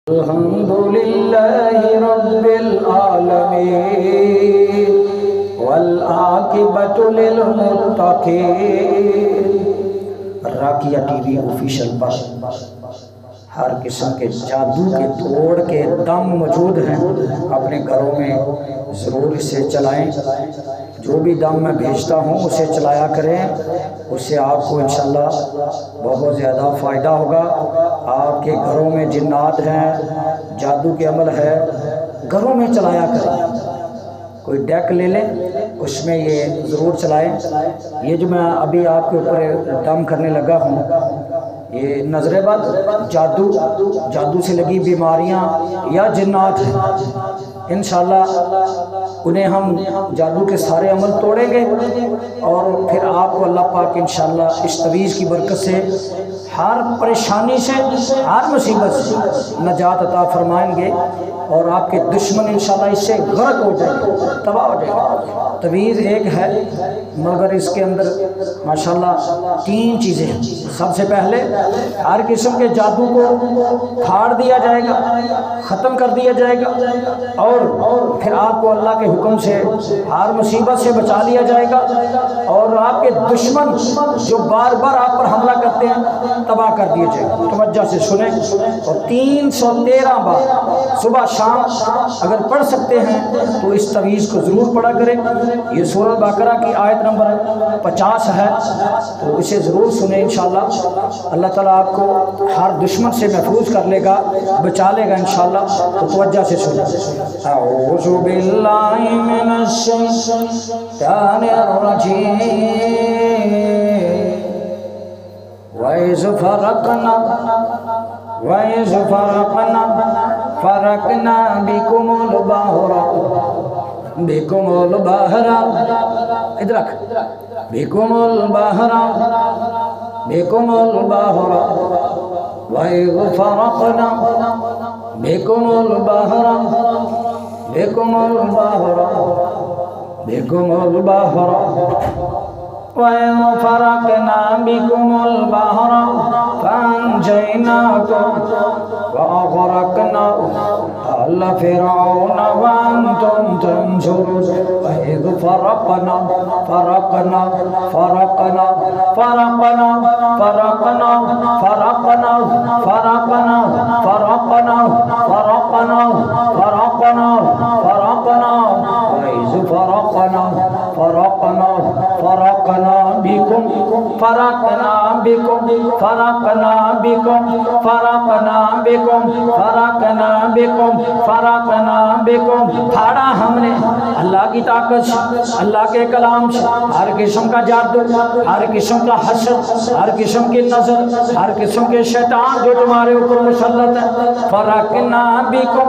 अल्हम्दुलिल्लाहि रब्बिल आलमीन वल आकिबतु लिल मुत्तकीन। राकिया टीवी ऑफिशियल पर हर किस्म के जादू के तोड़ के दम मौजूद हैं। अपने घरों में ज़रूर इसे चलाएं। जो भी दम मैं भेजता हूँ उसे चलाया करें, उससे आपको इंशाल्लाह बहुत ज़्यादा फ़ायदा होगा। आपके घरों में जिन्नात हैं, जादू के अमल है, घरों में चलाया करें। कोई डेक ले लें, उसमें ये ज़रूर चलाएं। ये जो मैं अभी आपके ऊपर दम करने लगा हूँ, ये नजरेबद जादू से लगी बीमारियां या जिन्नात हैं। इंशाल्लाह उन्हें हम जादू के सारे अमल तोड़ेंगे और फिर आपको अल्लाह पाक इंशाल्लाह इस तवीज़ की बरकत से हर परेशानी से, हर मुसीबत से नजात अता फरमाएंगे और आपके दुश्मन इंशाल्लाह इससे गर्क हो जाएंगे, तबाह हो जाएंगे। तवीज़ एक है मगर इसके अंदर माशाल्लाह 3 चीज़ें हैं। सबसे पहले हर किस्म के जादू को फाड़ दिया जाएगा, ख़त्म कर दिया जाएगा और फिर आपको अल्लाह के हुक्म से हर मुसीबत से बचा लिया जाएगा और आपके दुश्मन जो बार बार आप पर हमला करते हैं तबाह कर दिए जाएंगे। तवज्जो से सुने और 313 बार सुबह शाम अगर पढ़ सकते हैं तो इस तवीज़ को ज़रूर पढ़ा करें। ये सूरह बकरा की आयत नंबर 50 है, तो इसे ज़रूर सुने। इंशाल्लाह अल्लाह ताला आपको हर दुश्मन से महफूज कर लेगा, बचा लेगा इंशाल्लाह। तो तवज्जो से सुने। औज़ु बिल्लाहि मिनश शैतानिर रजीम वइज़ फरकना बिकुमुल बहरा इधर रख बिकुमुल बहरा वइज़ फरकना बिकुमुल बहरा वइज़ फरकना बिकुमुल बहरा फअनजयनाकुम वअग़रक़ना आल फ़िरऔन वअन्तुम तंज़ुरून वइज़ फरक़ना फाड़ा हमने अल्लाह की ताकत से, अल्लाह के कलाम से हर किस्म का जादू, हर किस्म का हसद, हर किस्म की नजर, हर किस्म के शैतान जो तुम्हारे ऊपर मुसल्लत है। फरकना बिकुम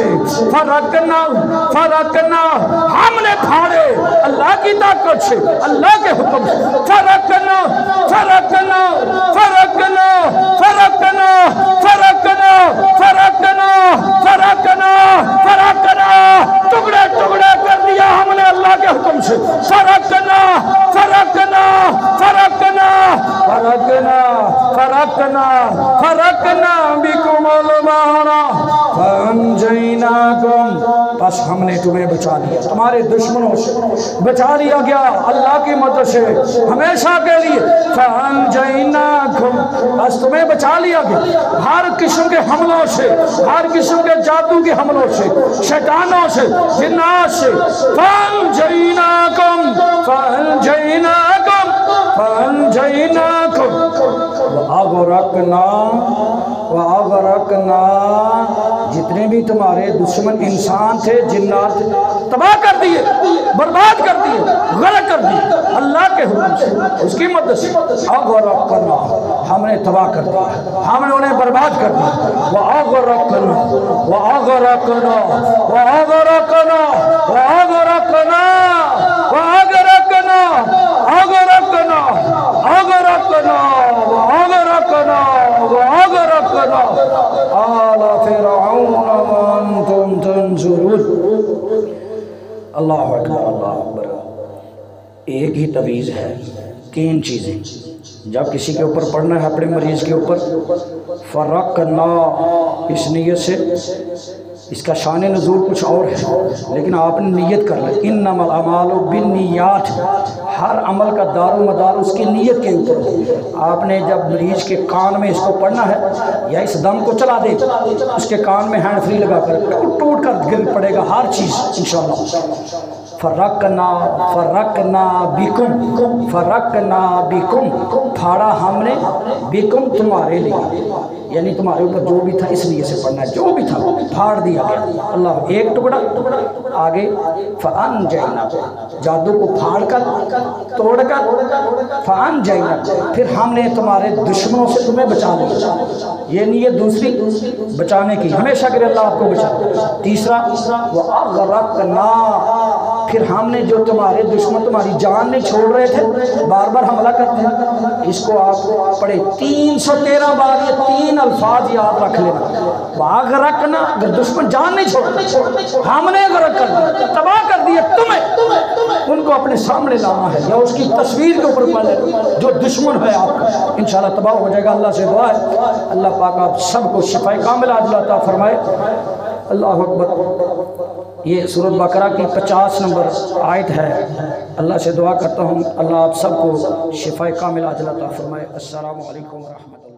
से फरकना फरकना, हमने फाड़े अल्लाह की ताकत से, अल्लाह के हुक्म से। फरकना फरकना फरकना फरकना फरकना फरकना फरकना फरकना, टुकड़े टुकड़े कर दिया हमने अल्लाह के हुक्म से। फरकना फरकना फरकना फरकना फरकना फरकना बिकुमुल बहरा फअनजयनाकुम, बस हमने तुम्हें बचा लिया, तुम्हारे दुश्मनों से बचा लिया गया अल्लाह की मदद से हमेशा के लिए। फअनजयनाकुम, बस तुम्हें बचा लिया गया हर किस्म के हमलों से, हर किस्म के जादू के हमलों से, शैतानों से, जिन्नात से। फअनजयनाकुम फअनजयनाकुम फअनजयनाकुम वअगरकना वअगरकना, जितने भी तुम्हारे दुश्मन इंसान थे, जिन्नात थे, तबाह कर दिए, बर्बाद कर दिए, गरक कर दिए अल्लाह के हुक्म से, उसकी मदद से। अगरकना, हमने तबाह कर दिया, हमने उन्हें बर्बाद कर दिया। वअगरकना वअगरकना वअगरकना वअगरकना वअगरकना अगरकना अगरकना वअगरकना वअगरकना आला फिरऔन वअंतुम तंजुरून। अल्लाहु अकबर अल्लाहु अकबर। एक ही तवीज़ है, 3 चीज़ें जब किसी के ऊपर पढ़ना है, अपने मरीज़ के ऊपर, फरकना इस नीयत से, इसका शान नज़ूल कुछ और है, लेकिन आपने नीयत कर ली। इन्नमल अमालु बिन्नियात, हर अमल का दारो मदार उसकी नीयत के ऊपर। आपने जब मरीज के कान में इसको पढ़ना है या इस दम को चला दे, उसके कान में हैंड फ्री लगा कर टूट कर गिर पड़ेगा हर चीज़ इंशाअल्लाह। फरकना फरकना बिकुम फरकना बिकुम, फाड़ा हमने बिकुम तुम्हारे लिए, यानी तुम्हारे ऊपर जो भी था इस लिए से पढ़ना है, जो भी था फाड़ दिया गया अल्लाह। एक टुकड़ा आगे फअनजयना, जादू को फाड़ कर तोड़ कर फअनजयना, फिर हमने तुम्हारे दुश्मनों से तुम्हें बचा लिया। ये नहीं है दूसरी बचाने की, हमेशा के लिए अल्लाह आपको बचा। तीसरा वअगरकना, फिर हमने जो तुम्हारे दुश्मन तुम्हारी जान नहीं छोड़ रहे थे, बार बार हमला करते हैं, इसको आप पढ़े 313 बार, ये 3 अल्फाज याद रख लेना। वअगरकना, अगर दुश्मन जान नहीं छोड़, हमने गरक कर दिया, तबाह कर दिया तुम्हें, उनको अपने सामने लाना है या उसकी तस्वीर के ऊपर पहले जो दुश्मन है आपका, इंशाल्लाह तबाह हो जाएगा। अल्लाह से दुआ है अल्लाह पाक आप सबको शिफाए कामिला अता फरमाए। अल्लाहु अकबर। ये सूरत बकरा की 50 नंबर आयत है। अल्लाह से दुआ करता हूँ अल्लाह आप सबको शिफाए कामिला अता फरमाए। अस्सलामु अलैकुम व रहमतुल्लाह।